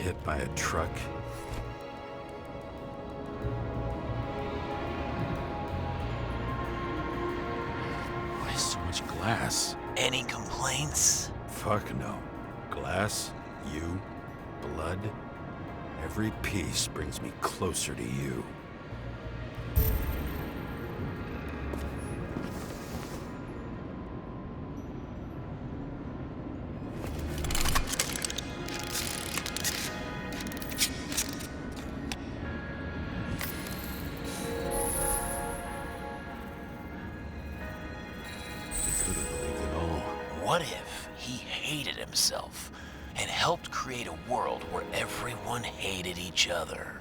hit by a truck? Why so much glass? Any complaints? Fuck no. Glass, you, blood. Every piece brings me closer to you. What if he hated himself and helped create a world where everyone hated each other?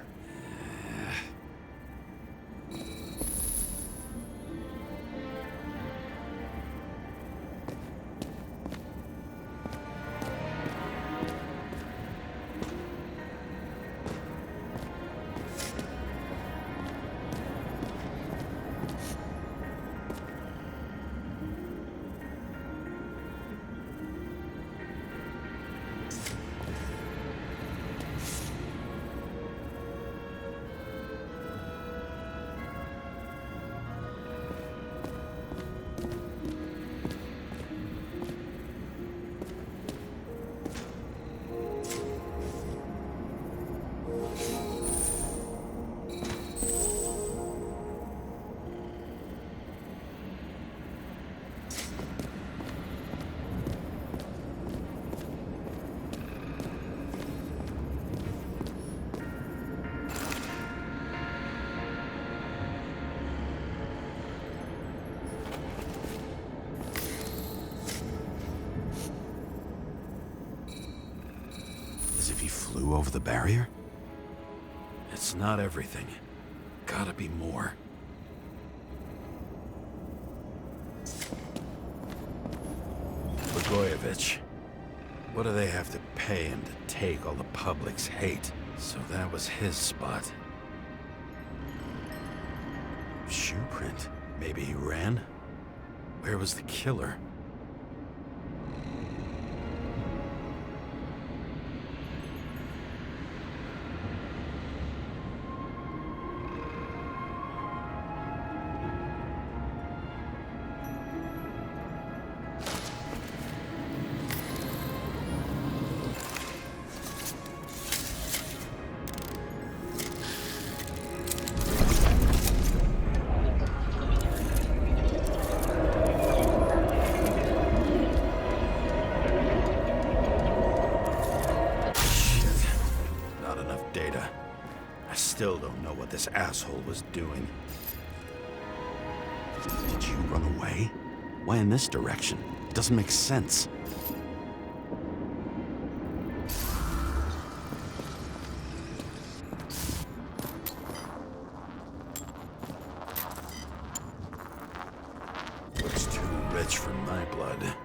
As if he flew over the barrier? It's not everything. Gotta be more. Blagojevich. What do they have to pay him to take all the public's hate? So that was his spot. Shoe print. Maybe he ran? Where was the killer? Still don't know what this asshole was doing. Did you run away? Why in this direction? Doesn't make sense. Looks too rich for my blood.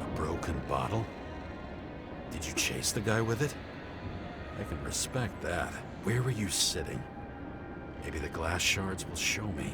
A broken bottle? Did you chase the guy with it? I can respect that. Where were you sitting? Maybe the glass shards will show me.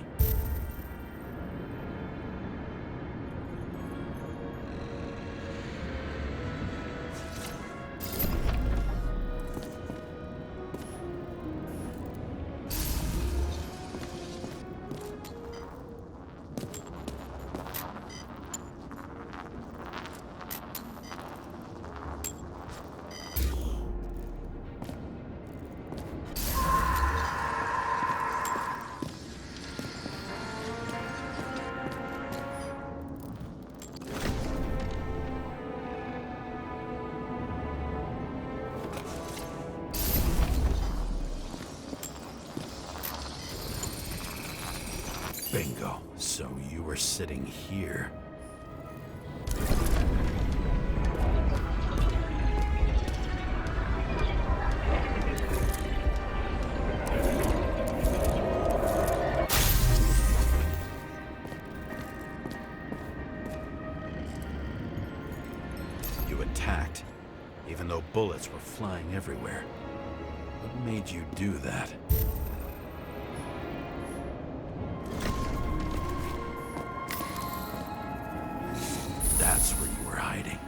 Bingo. So you were sitting here. You attacked, even though bullets were flying everywhere. What made you do that? That's where you were hiding.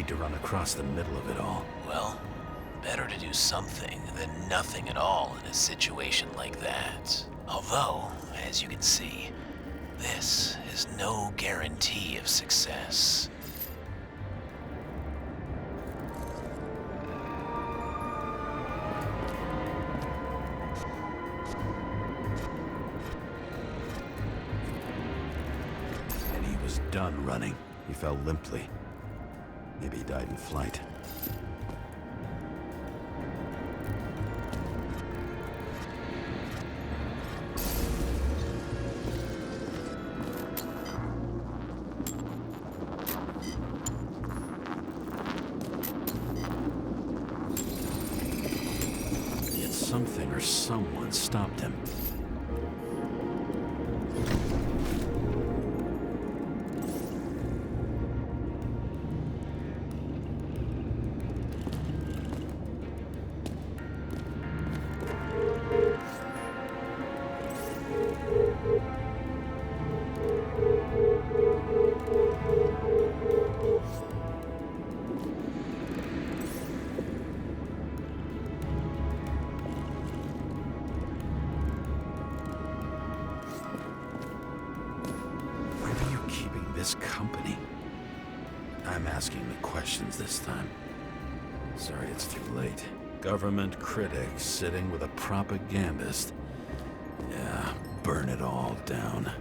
need to run across the middle of it all. Well, better to do something than nothing at all in a situation like that. Although, as you can see, this is no guarantee of success. And he was done running. He fell limply. Maybe he died in flight. Yet something or someone stopped him. This company? I'm asking the questions this time. Sorry it's too late. Government critics sitting with a propagandist. Yeah, burn it all down.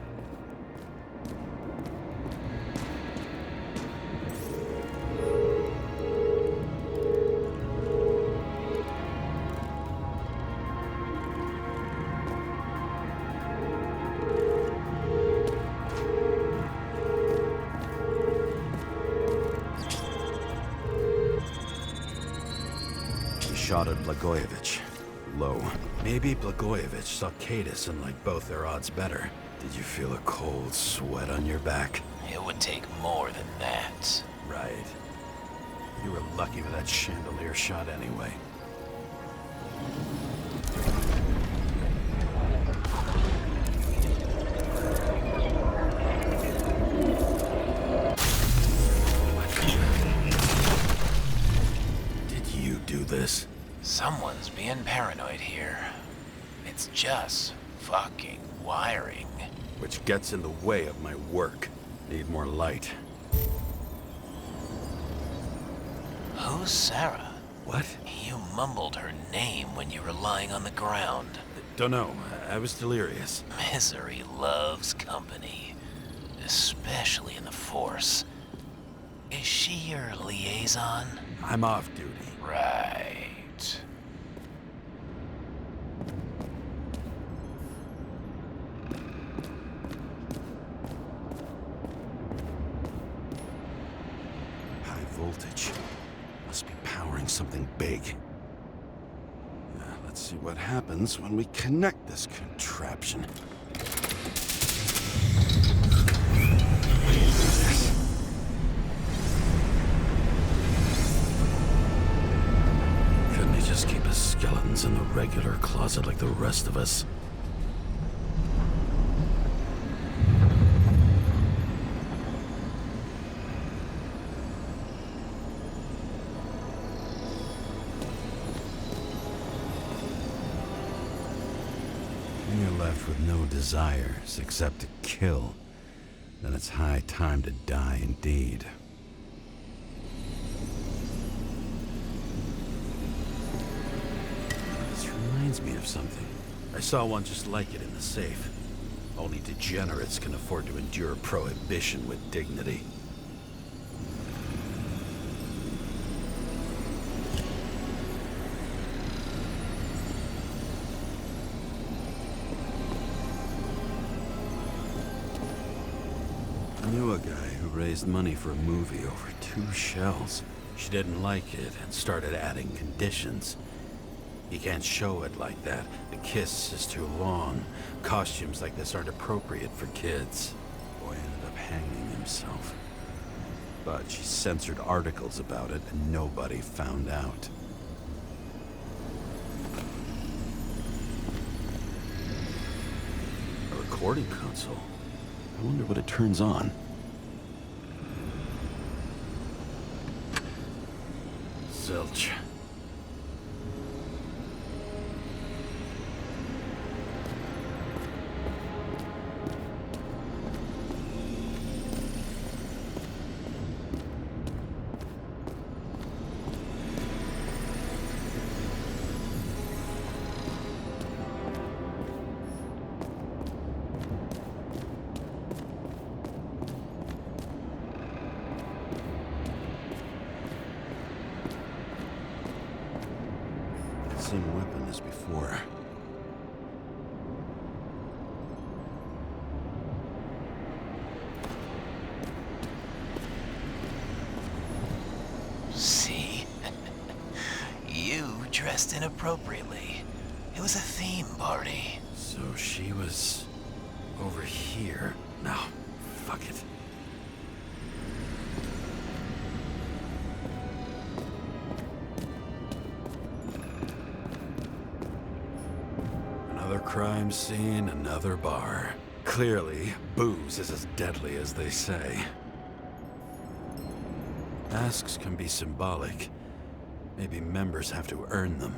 Shot at Blagojevich. Low. Maybe Blagojevich saw Kadis and liked both their odds better. Did you feel a cold sweat on your back? It would take more than that. Right. You were lucky with that chandelier shot anyway. Did you do this? Someone's being paranoid here. It's just fucking wiring. Which gets in the way of my work. Need more light. Who's Sarah? What? You mumbled her name when you were lying on the ground. Don't know. I was delirious. Misery loves company, especially in the Force. Is she your liaison? I'm off duty. Right. High voltage. Must be powering something big. Let's see what happens when we connect this contraption. Couldn't he just keep his skeletons in the regular closet like the rest of us? You're left with no desires except to kill. Then it's high time to die indeed. This reminds me of something. I saw one just like it in the safe. Only degenerates can afford to endure prohibition with dignity. I knew a guy who raised money for a movie over 2 shells. She didn't like it and started adding conditions. You can't show it like that. The kiss is too long. Costumes like this aren't appropriate for kids. Boy ended up hanging himself. But she censored articles about it and nobody found out. A recording console? I wonder what it turns on. Zilch. Same weapon as before. See? You dressed inappropriately. It was a theme party. So she was over here. No, fuck it. Another crime scene, another bar. Clearly, booze is as deadly as they say. Masks can be symbolic. Maybe members have to earn them.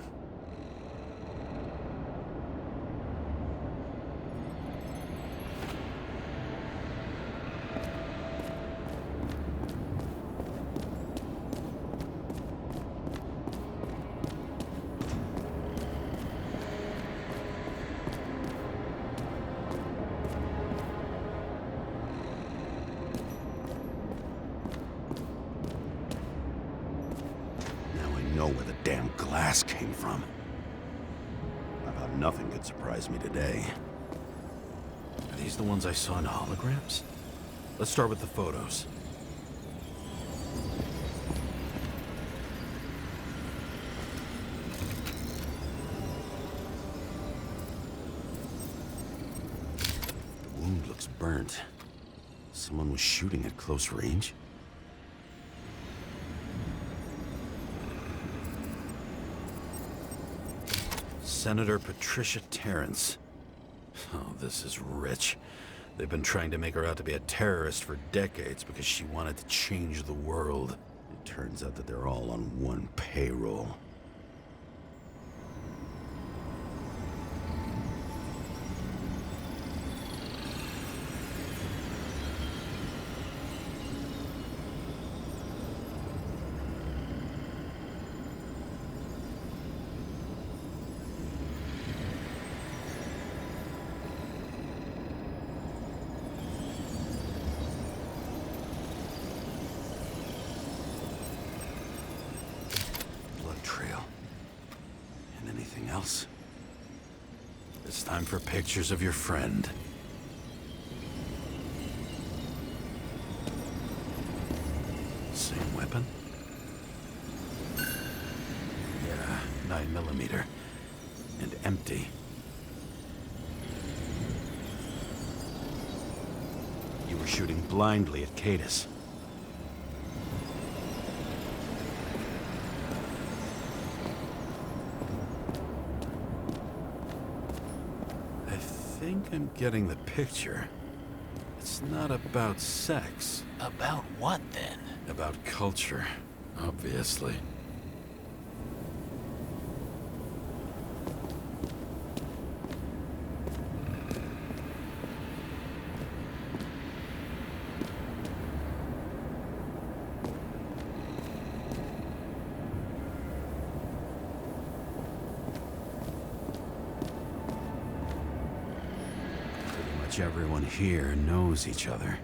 Know where the damn glass came from. About nothing could surprise me today. Are these the ones I saw in holograms? Let's start with the photos. The wound looks burnt. Someone was shooting at close range? Senator Patricia Terrence. Oh, this is rich. They've been trying to make her out to be a terrorist for decades because she wanted to change the world. It turns out that they're all on one payroll. Trail. And anything else? It's time for pictures of your friend. Same weapon? Yeah, 9mm. And empty. You were shooting blindly at Cadis. I think I'm getting the picture. It's not about sex. About what, then? About culture, obviously. Everyone here knows each other.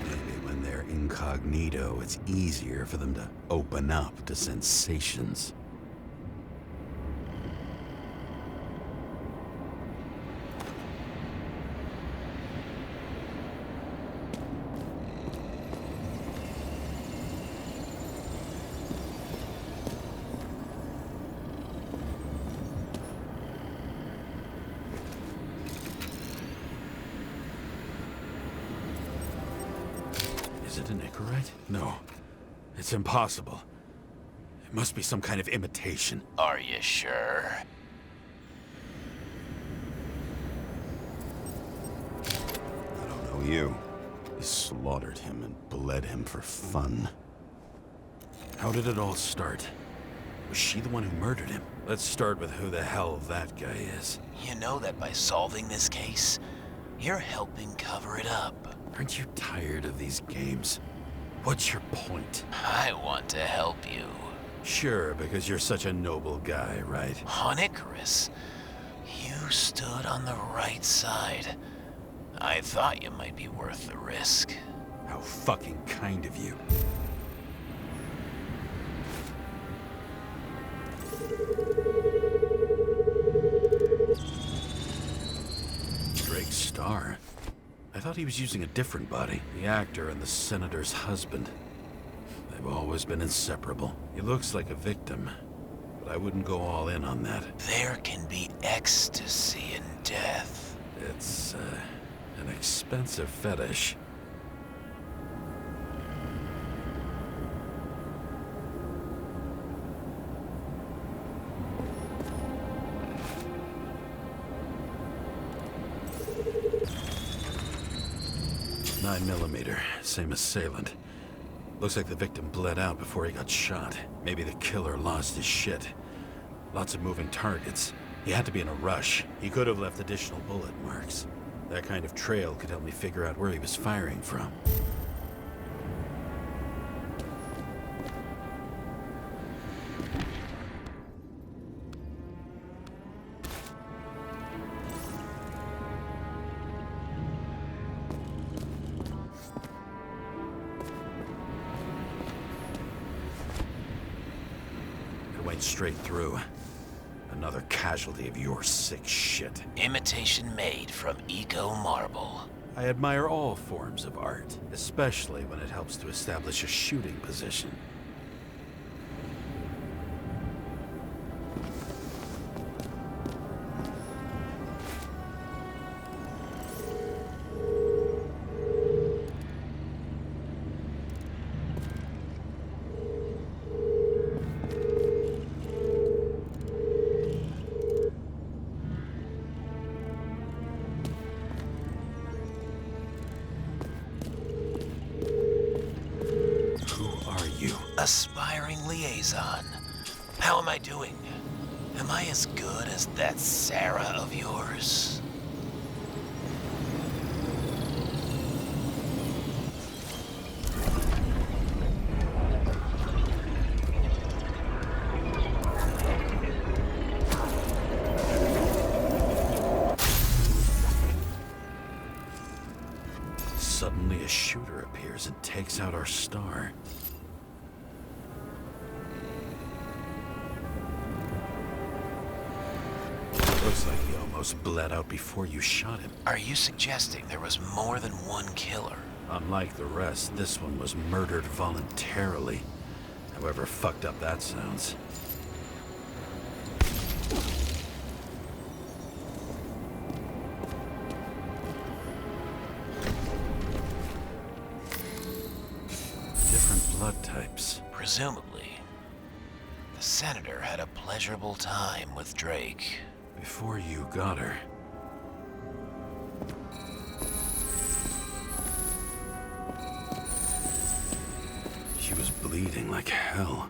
Maybe when they're incognito, it's easier for them to open up to sensations. Is it an Icarite? No. It's impossible. It must be some kind of imitation. Are you sure? kill you. He slaughtered him and bled him for fun. How did it all start? Was she the one who murdered him? Let's start with who the hell that guy is. You know that by solving this case, you're helping cover it up. Aren't you tired of these games? What's your point? I want to help you. Sure, because you're such a noble guy, right? On Icarus, you stood on the right side. I thought you might be worth the risk. How fucking kind of you. Drake's star? I thought he was using a different body. The actor and the senator's husband. They've always been inseparable. He looks like a victim, but I wouldn't go all in on that. There can be ecstasy in death. It's, an expensive fetish. .9mm, same assailant. Looks like the victim bled out before he got shot. Maybe the killer lost his shit. Lots of moving targets. He had to be in a rush. He could have left additional bullet marks. That kind of trail could help me figure out where he was firing from. I went straight through. Another casualty of your sick shit. Imitation made from eco marble. I admire all forms of art, especially when it helps to establish a shooting position. Aspiring liaison. How am I doing? Am I as good as that Sarah of yours? Suddenly a shooter appears and takes out our star. Looks like he almost bled out before you shot him. Are you suggesting there was more than one killer? Unlike the rest, this one was murdered voluntarily. However fucked up that sounds. Different blood types. Presumably, the senator had a pleasurable time with Drake. Before you got her. She was bleeding like hell.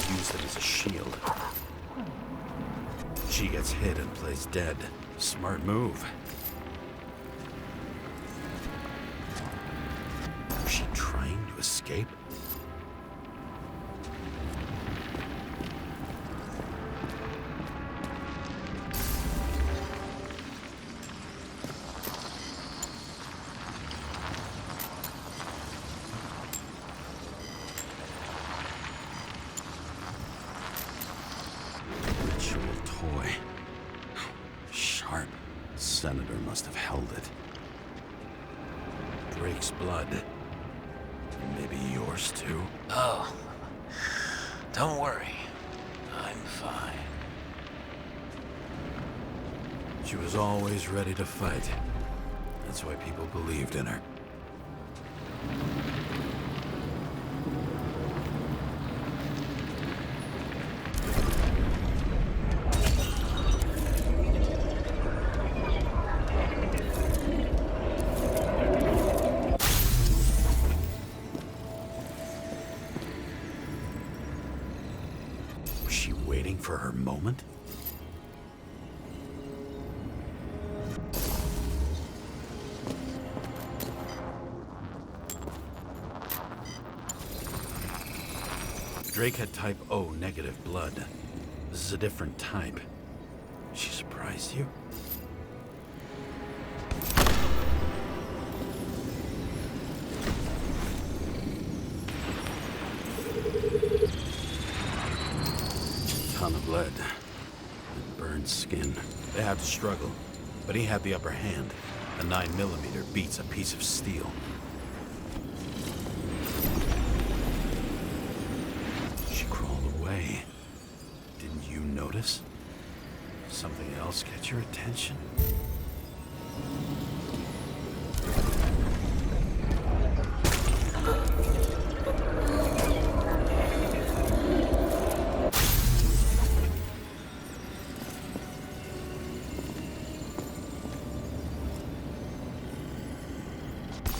Use it as a shield. She gets hit and plays dead. Smart move. Was she trying to escape? Toy. Sharp. Senator must have held it. Drake's blood. Maybe yours too? Oh, don't worry. I'm fine. She was always ready to fight. That's why people believed in her. Was she waiting for her moment? Drake had type O negative blood. This is a different type. She surprised you? Ton of lead. And burned skin. They had to struggle, but he had the upper hand. A 9mm beats a piece of steel. Didn't you notice? Something else catch your attention?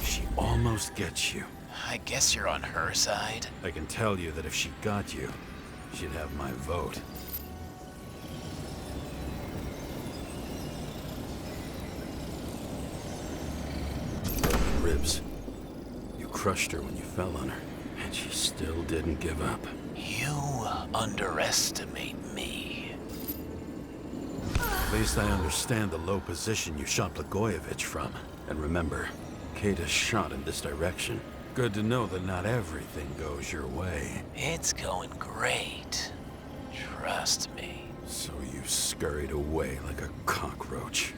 She almost gets you. I guess you're on her side. I can tell you that if she got you, she'd have my vote. Broken ribs. You crushed her when you fell on her, and she still didn't give up. You underestimate me. At least I understand the low position you shot Blagojevich from. And remember, Kata's shot in this direction. Good to know that not everything goes your way. It's going great. Trust me. So you scurried away like a cockroach.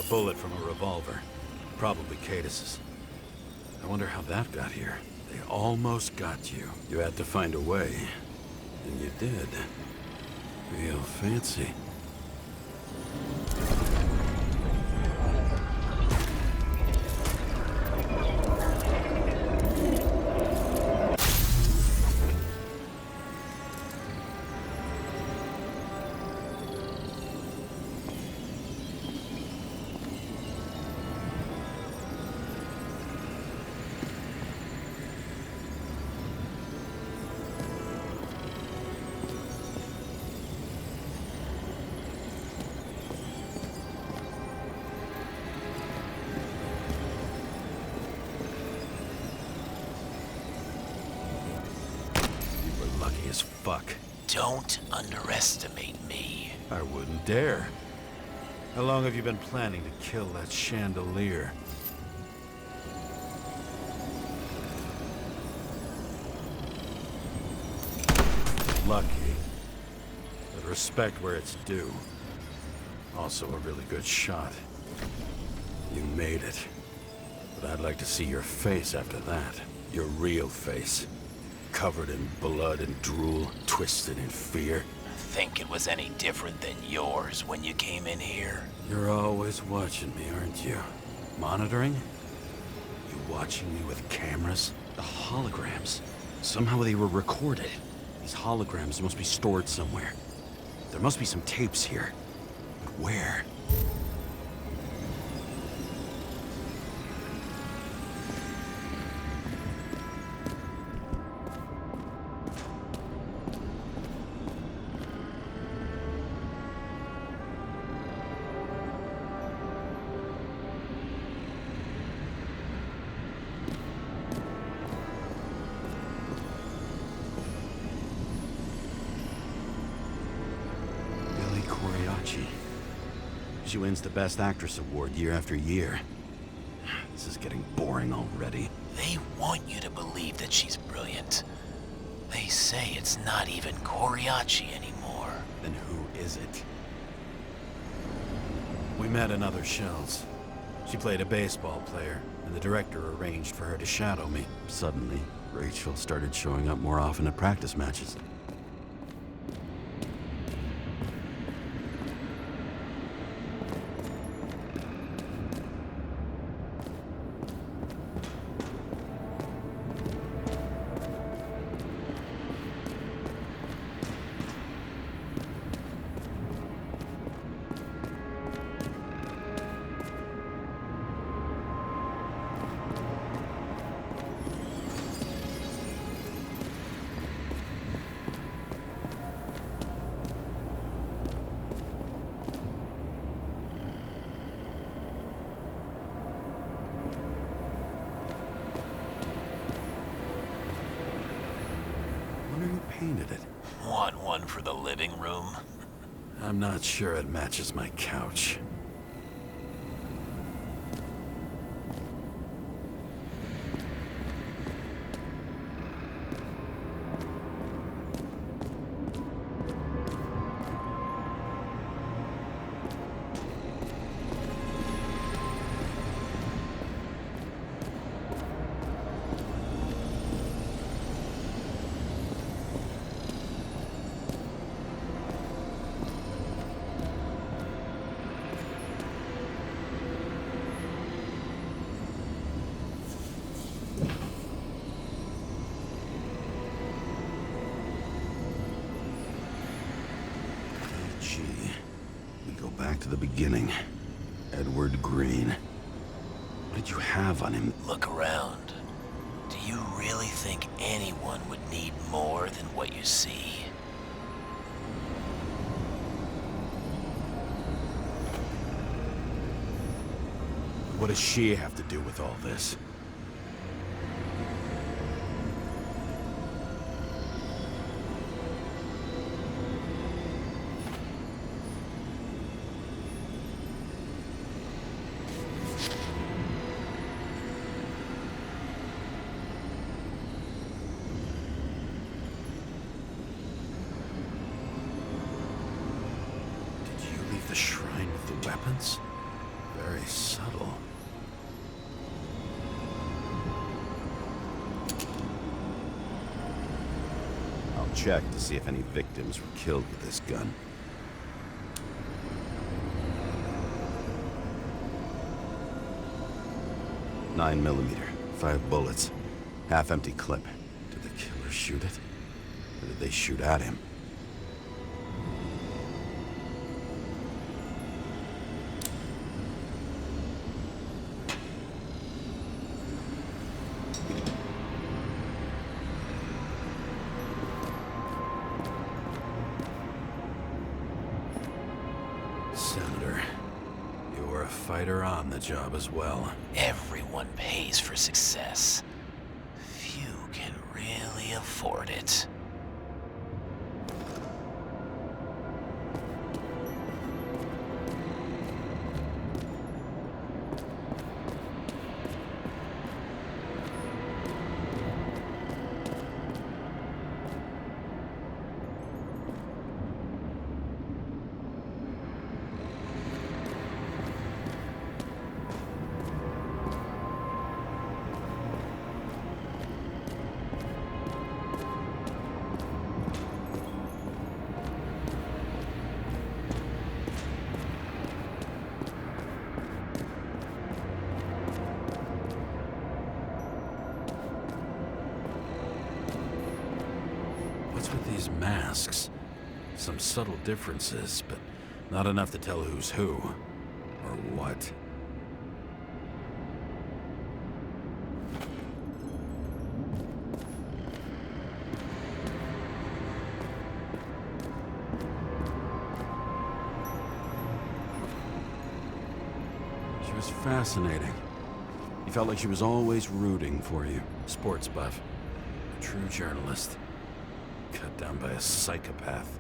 Bullet from a revolver. Probably Cadis's. I wonder how that got here. They almost got you. You had to find a way. And you did. Real fancy. As fuck. Don't underestimate me. I wouldn't dare. How long have you been planning to kill that chandelier? Lucky. But respect where it's due. Also a really good shot. You made it. But I'd like to see your face after that. Your real face. Covered in blood and drool, twisted in fear. Think it was any different than yours when you came in here? You're always watching me, aren't you? Monitoring? You watching me with cameras? The holograms. Somehow they were recorded. These holograms must be stored somewhere. There must be some tapes here. But where? She wins the Best Actress award year after year. This is getting boring already. They want you to believe that she's brilliant. They say it's not even Coriaci anymore. Then who is it? We met in other shells. She played a baseball player, and the director arranged for her to shadow me. Suddenly, Rachel started showing up more often at practice matches. Painted it. Want one for the living room? I'm not sure it matches my couch. Back to the beginning. Edward Green. What did you have on him? Look around. Do you really think anyone would need more than what you see? What does she have to do with all this? The shrine with the weapons? Very subtle. I'll check to see if any victims were killed with this gun. .9mm, 5 bullets, half-empty clip. Did the killer shoot it? Or did they shoot at him? Senator, you were a fighter on the job as well. Everyone pays for success. Few can really afford it. What's with these masks? Some subtle differences, but not enough to tell who's who. Or what. She was fascinating. You felt like she was always rooting for you. Sports buff. A true journalist. Cut down by a psychopath.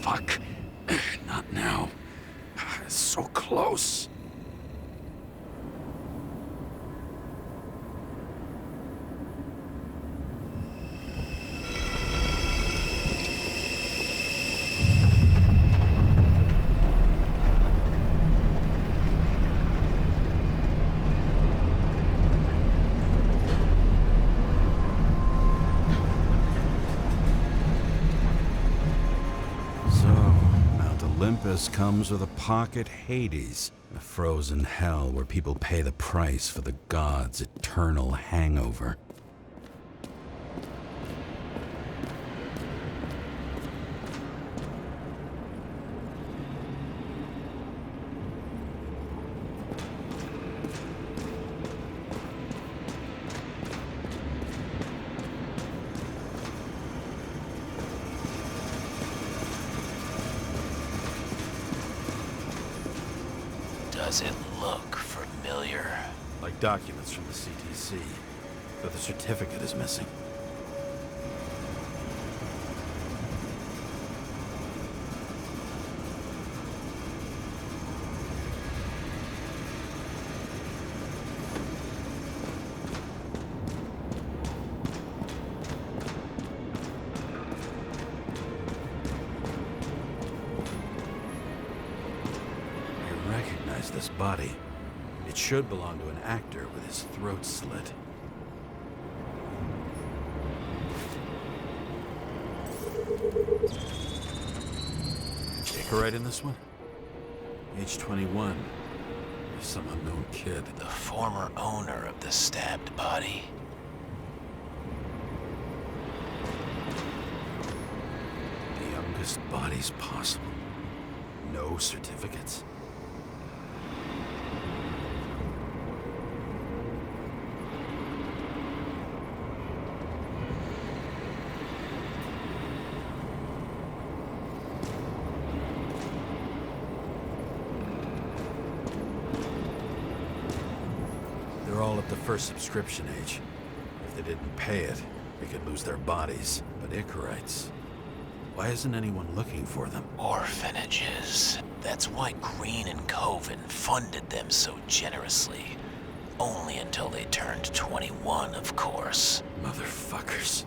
fuck. Not now. So close. Olympus comes with a pocket Hades, a frozen hell where people pay the price for the gods' eternal hangover. Does it look familiar? Like documents from the CTC, but the certificate is missing. This body. It should belong to an actor with his throat slit. Icarite in this one? Age 21. Some unknown kid. The former owner of the stabbed body. The youngest bodies possible. No certificates. They're all at the first subscription age. If they didn't pay it, they could lose their bodies. But Icarites, why isn't anyone looking for them? Orphanages. That's why Green and Coven funded them so generously. Only until they turned 21, of course. Motherfuckers.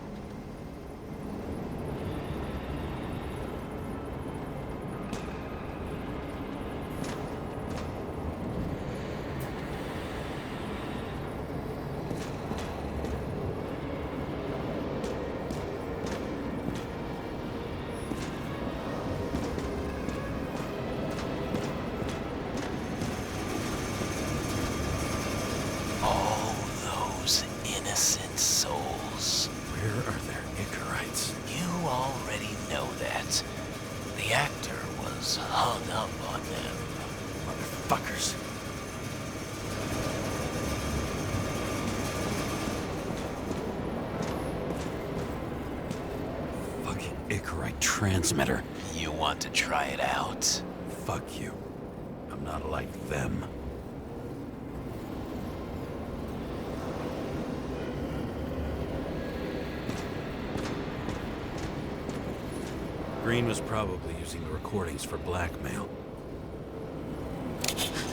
Innocent souls. Where are their Icarites? You already know that. The actor was hung up on them. Motherfuckers. Fucking Icarite transmitter. You want to try it out? Fuck you. I'm not like them. Green was probably using the recordings for blackmail.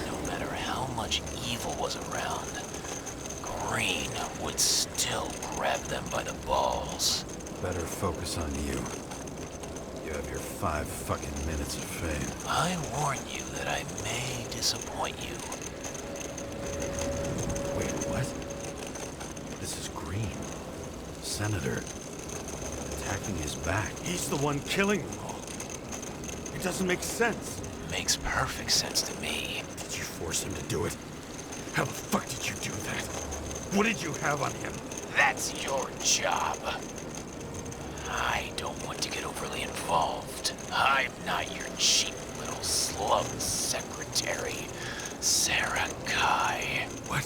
No matter how much evil was around, Green would still grab them by the balls. Better focus on you. You have your 5 fucking minutes of fame. I warn you that I may disappoint you. Wait, what? This is Green. Senator. Attacking his back. He's the one killing them all. It doesn't make sense. Makes perfect sense to me. Did you force him to do it? How the fuck did you do that? What did you have on him? That's your job. I don't want to get overly involved. I'm not your cheap little slum secretary, Sarah Kai. What?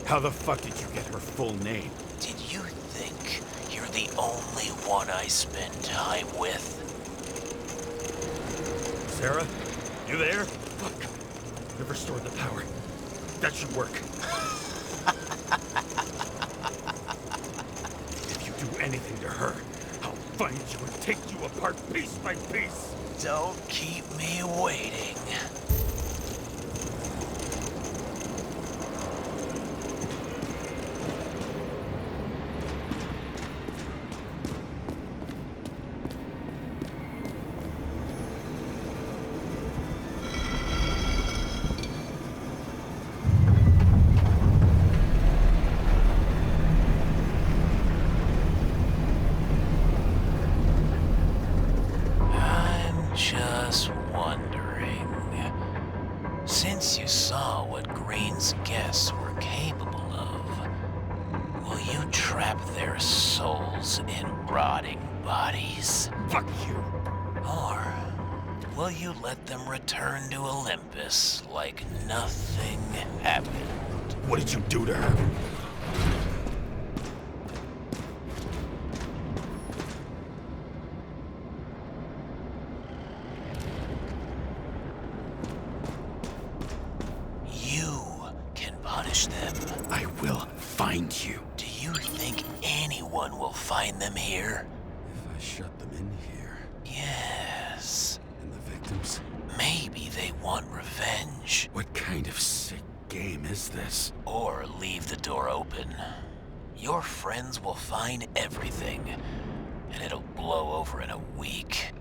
How the fuck did you get her full name? Did you think you're the only one I spend time with? Sarah? You there? Fuck. I've restored the power. That should work. If you do anything to her, I'll find you and take you apart piece by piece. Don't keep me waiting. Just wondering, since you saw what Green's guests were capable of, will you trap their souls in rotting bodies? Fuck you. Or will you let them return to Olympus like nothing happened? What did you do to her? Punish them. I will find you. Do you think anyone will find them here? If I shut them in here. Yes. And the victims? Maybe they want revenge. What kind of sick game is this? Or leave the door open. Your friends will find everything, and it'll blow over in a week.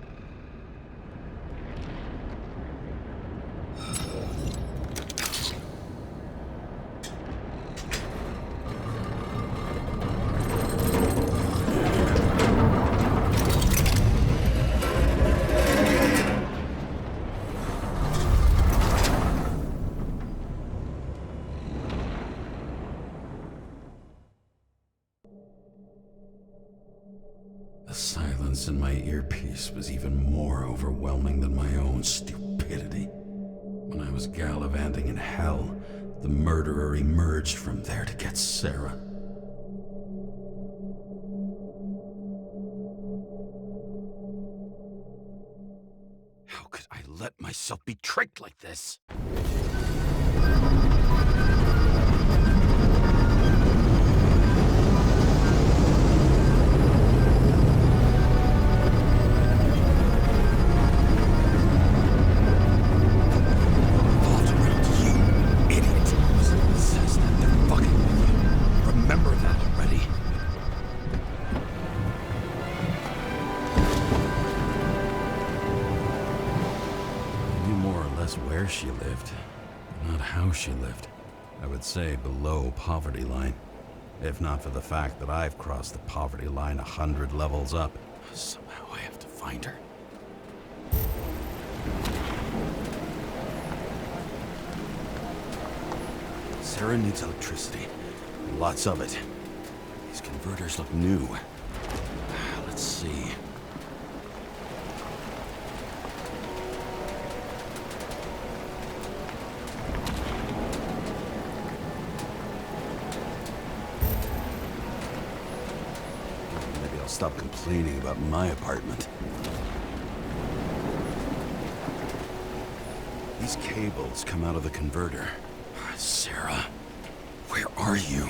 The silence in my earpiece was even more overwhelming than my own stupidity. When I was gallivanting in hell, the murderer emerged from there to get Sarah. How could I let myself be tricked like this? Where she lived, not how she lived. I would say below poverty line, if not for the fact that I've crossed the poverty line 100 levels up. Somehow I have to find her. Sarah needs electricity, lots of it. These converters look new. Let's see. Stop complaining about my apartment. These cables come out of the converter. Sarah, where are you?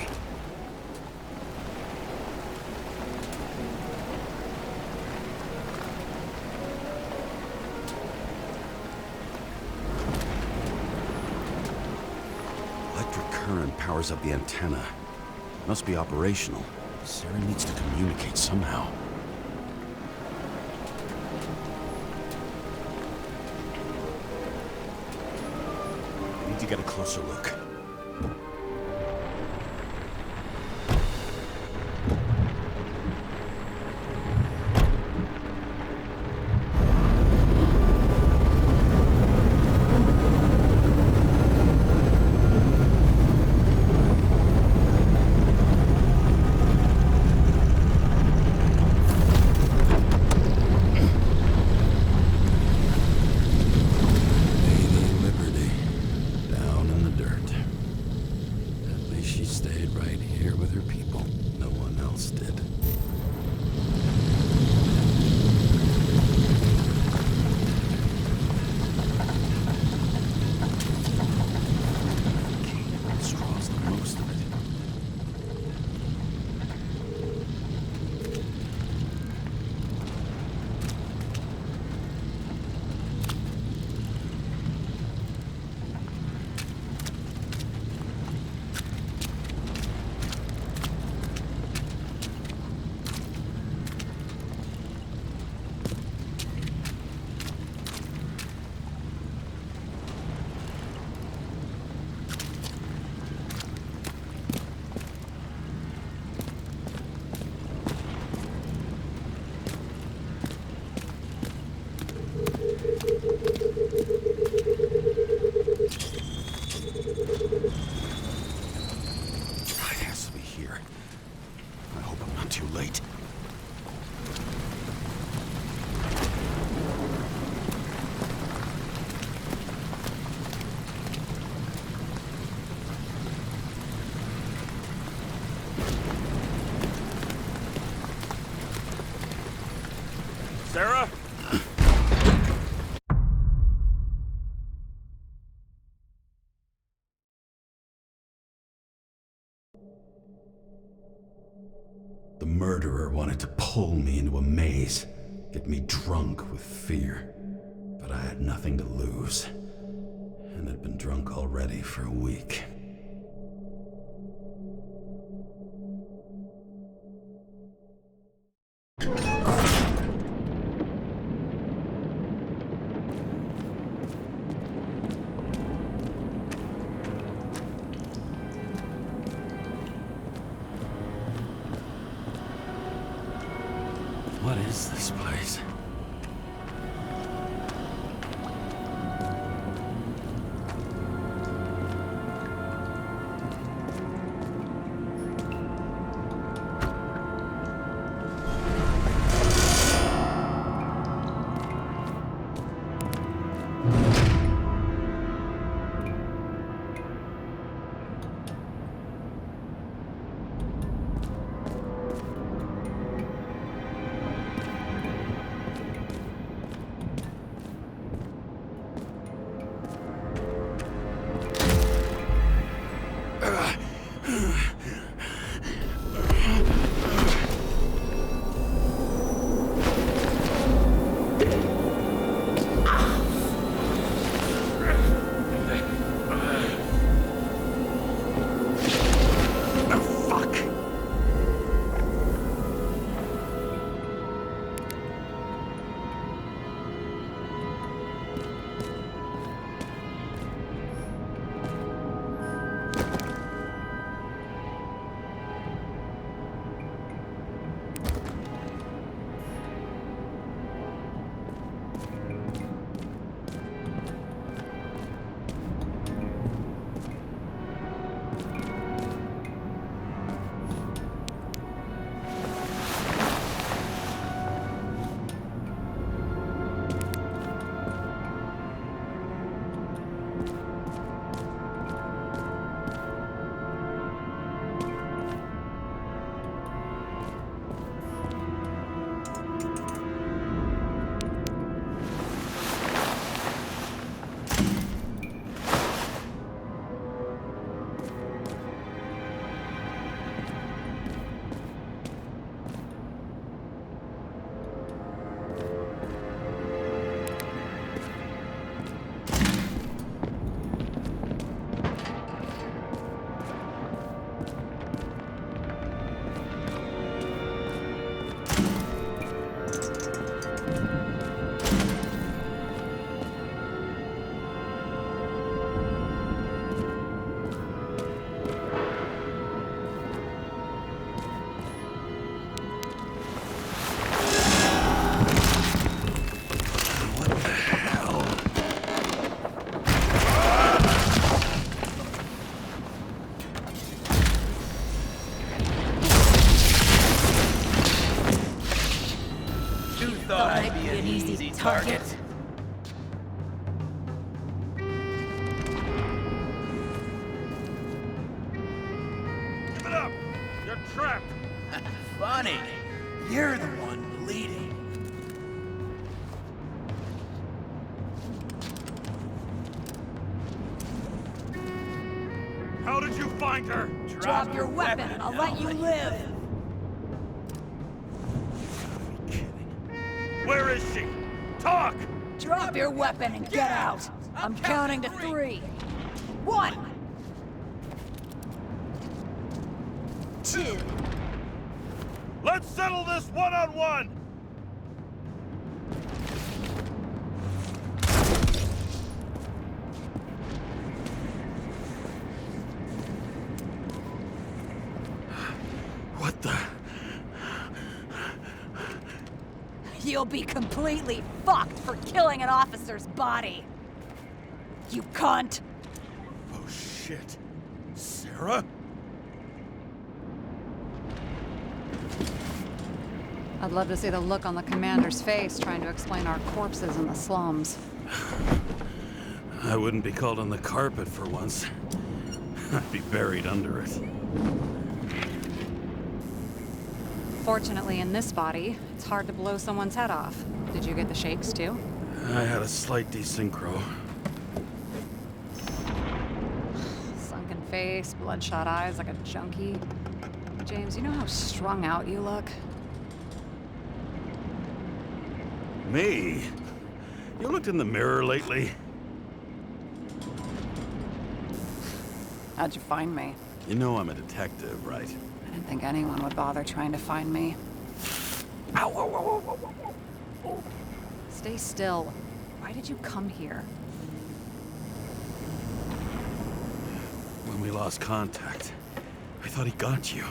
Electric current powers up the antenna. Must be operational. Sarah needs to communicate somehow. I need to get a closer look. Down in the dirt. too late. Sarah? The murderer wanted to pull me into a maze, get me drunk with fear. But I had nothing to lose, and had been drunk already for a week. What is this place? Target. Give it up! You're trapped! Funny. You're the one bleeding. How did you find her? Drop your weapon and I'll let you live. Where is she? Talk! Drop your weapon and get out. I'm counting to 3. 1. 2. Let's settle this one-on-one! What the? You'll be completely fucked for killing an officer's body. You cunt. Oh, shit. Sarah? I'd love to see the look on the commander's face trying to explain our corpses in the slums. I wouldn't be called on the carpet for once. I'd be buried under it. Fortunately, in this body, it's hard to blow someone's head off. Did you get the shakes too? I had a slight desynchro. Sunken face, bloodshot eyes like a junkie. James, you know how strung out you look? Me? You looked in the mirror lately? How'd you find me? You know I'm a detective, right? I didn't think anyone would bother trying to find me. Ow, ow, ow, ow, ow, ow. Stay still. Why did you come here? When we lost contact, I thought he got you.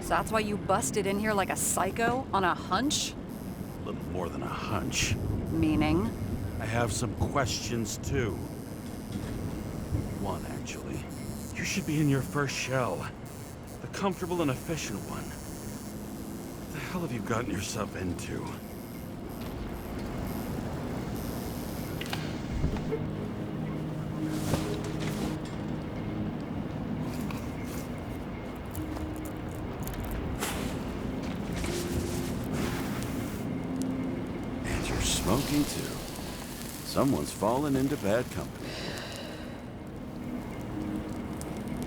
So that's why you busted in here like a psycho on a hunch? A little more than a hunch. Meaning? I have some questions, too. One, actually. You should be in your first shell. The comfortable and efficient one. What the hell have you gotten yourself into? And you're smoking, too. Someone's fallen into bad company.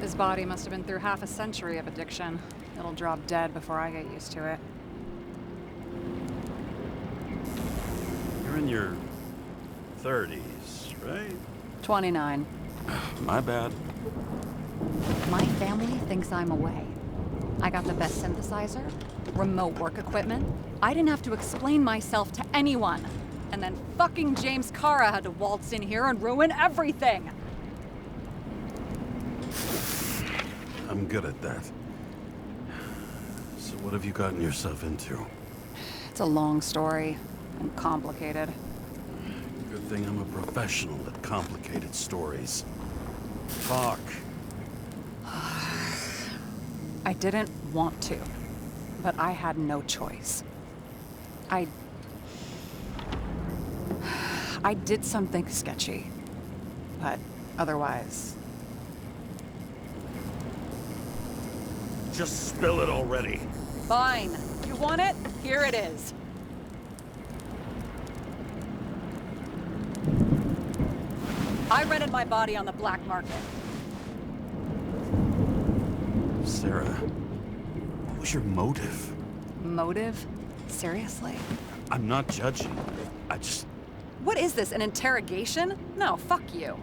His body must have been through half a century of addiction. It'll drop dead before I get used to it. You're in your 30s, right? 29. My bad. My family thinks I'm away. I got the best synthesizer, remote work equipment. I didn't have to explain myself to anyone. And then fucking James Cara had to waltz in here and ruin everything. I'm good at that. So what have you gotten yourself into? It's a long story and complicated. Good thing I'm a professional at complicated stories. Talk. I didn't want to, but I had no choice. I did something sketchy, but otherwise... Just spill it already. Fine. You want it? Here it is. I rented my body on the black market. Sarah, what was your motive? Motive? Seriously? I'm not judging. I just... What is this, an interrogation? No, fuck you.